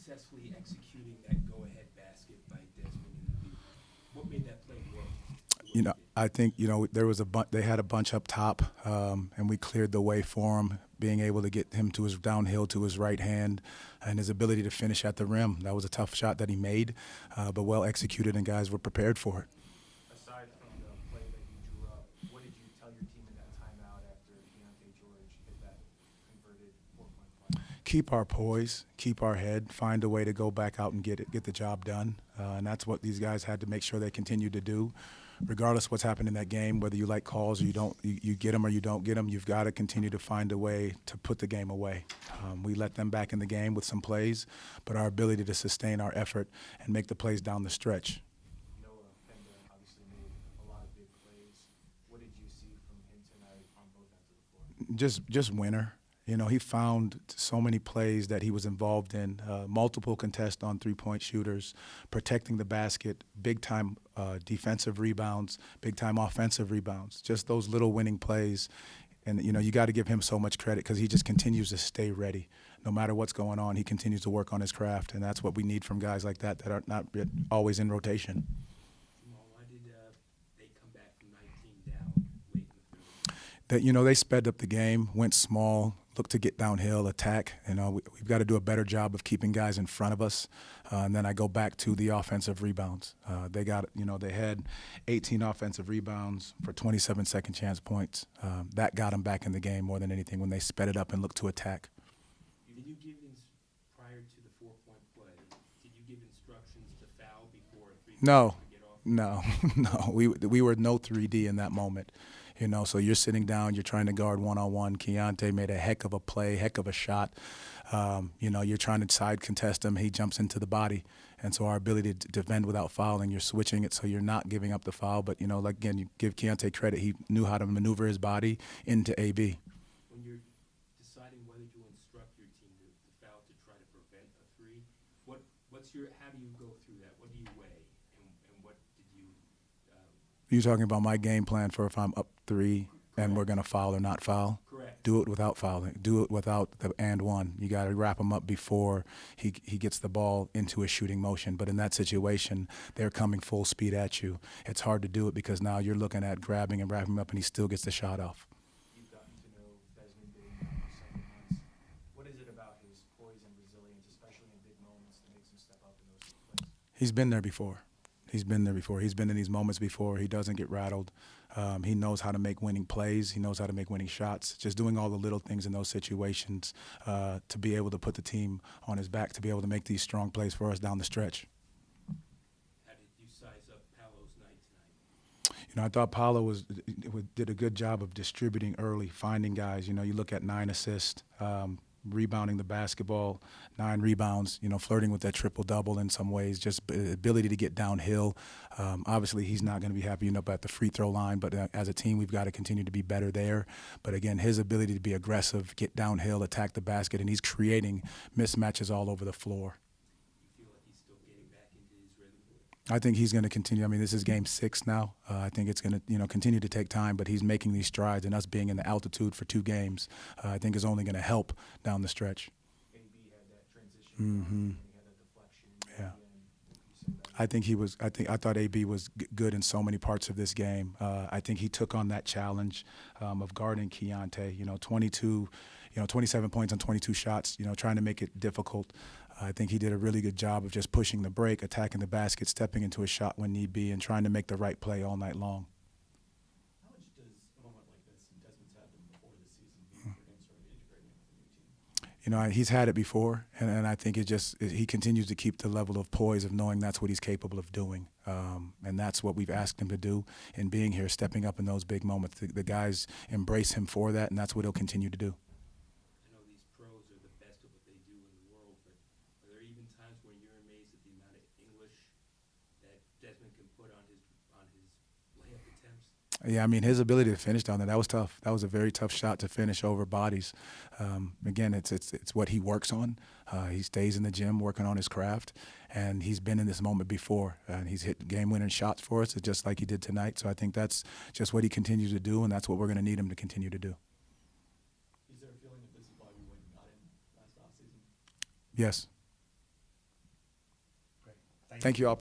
successfully executing that go-ahead basket by Desmond Interview? What made that play work the way You it know, did? I think there was they had a bunch up top, and we cleared the way for him. Being able to get him to his downhill to his right hand, and his ability to finish at the rim. That was a tough shot that he made, but well executed, and guys were prepared for it. Aside from the play that you drew up, what did you tell your team in that timeout after Keontae George hit that converted four-point play? Keep our poise, keep our head, find a way to go back out and get the job done, and that's what these guys had to make sure they continued to do. Regardless of what's happened in that game, whether you like calls or you don't, you get them or you don't get them, you've got to continue to find a way to put the game away. We let them back in the game with some plays, but our ability to sustain our effort and make the plays down the stretch. Noah Penda obviously made a lot of big plays. What did you see from him tonight on both ends of the floor? Just winner. You know, he found so many plays that he was involved in, multiple contests on three-point shooters, protecting the basket, big-time defensive rebounds, big-time offensive rebounds, just those little winning plays. And, you know, you got to give him so much credit because he just continues to stay ready. No matter what's going on, he continues to work on his craft, and that's what we need from guys like that are not always in rotation. Jamahl, why did they come back from 19 down late in the third? You know, they sped up the game, went small, looked to get downhill, attack. You know, we've got to do a better job of keeping guys in front of us. And then I go back to the offensive rebounds. They had 18 offensive rebounds for 27 second chance points. That got them back in the game more than anything when they sped it up and looked to attack. Did you give prior to the four-point play, did you give instructions to foul before a three-point No, to get off? no, no. We were no 3D in that moment. You know, so you're sitting down, you're trying to guard one-on-one. Keontae made a heck of a play, heck of a shot. You know, you're trying to side contest him. He jumps into the body. And so our ability to defend without fouling, you're switching it so you're not giving up the foul. But, you know, like, again, you give Keontae credit. He knew how to maneuver his body into AB. When you're deciding whether to instruct your team to foul to try to prevent a three, how do you go through that? What do you weigh? And what did you You're talking about my game plan for if I'm up 3 and we're going to foul or not foul? Correct. Do it without fouling. Do it without the and one. You got to wrap him up before he gets the ball into a shooting motion. But in that situation, they're coming full speed at you. It's hard to do it because now you're looking at grabbing and wrapping him up, and he still gets the shot off. You've gotten to know Desmond Bane now for several months. What is it about his poise and resilience, especially in big moments, that makes him step up in those plays? He's been there before. He's been there before. He's been in these moments before. He doesn't get rattled. He knows how to make winning plays. He knows how to make winning shots. Just doing all the little things in those situations to be able to put the team on his back, to be able to make these strong plays for us down the stretch. How did you size up Paolo's night tonight? You know, I thought Paolo did a good job of distributing early, finding guys. You know, you look at 9 assists, rebounding the basketball, 9 rebounds, you know, flirting with that triple-double in some ways, just ability to get downhill. Obviously, he's not going to be happy up at the free throw line, but as a team, we've got to continue to be better there. But again, his ability to be aggressive, get downhill, attack the basket, and he's creating mismatches all over the floor. You feel like he's still getting back into his rhythm? I think he's going to continue. I mean, this is game 6 now. I think it's going to, you know, continue to take time, but he's making these strides, and us being in the altitude for 2 games, I think is only going to help down the stretch. AB had that transition, Mm-hmm. and he had that deflection. Yeah. And you said that. I thought AB was good in so many parts of this game. I think he took on that challenge of guarding Keontae. You know, 27 points on 22 shots. You know, trying to make it difficult. I think he did a really good job of just pushing the break, attacking the basket, stepping into a shot when need be, and trying to make the right play all night long. How much does a moment like this, and Desmond's had them before this season, mean for him sort of integrating with the new team? You know, he's had it before, and I think he continues to keep the level of poise of knowing that's what he's capable of doing. And that's what we've asked him to do in being here, stepping up in those big moments. The guys embrace him for that, and that's what he'll continue to do. I know these pros are the best at what they do in the world, but are there even times when you're amazed at the amount of English that Desmond can put on his layup attempts? Yeah, I mean, his ability to finish down there, that was tough. That was a very tough shot to finish over bodies. Again, it's what he works on. He stays in the gym working on his craft, and he's been in this moment before. And he's hit game-winning shots for us, just like he did tonight. So I think that's just what he continues to do, and that's what we're going to need him to continue to do. Is there a feeling that this is why we went and got him last offseason? Yes. Thank you all.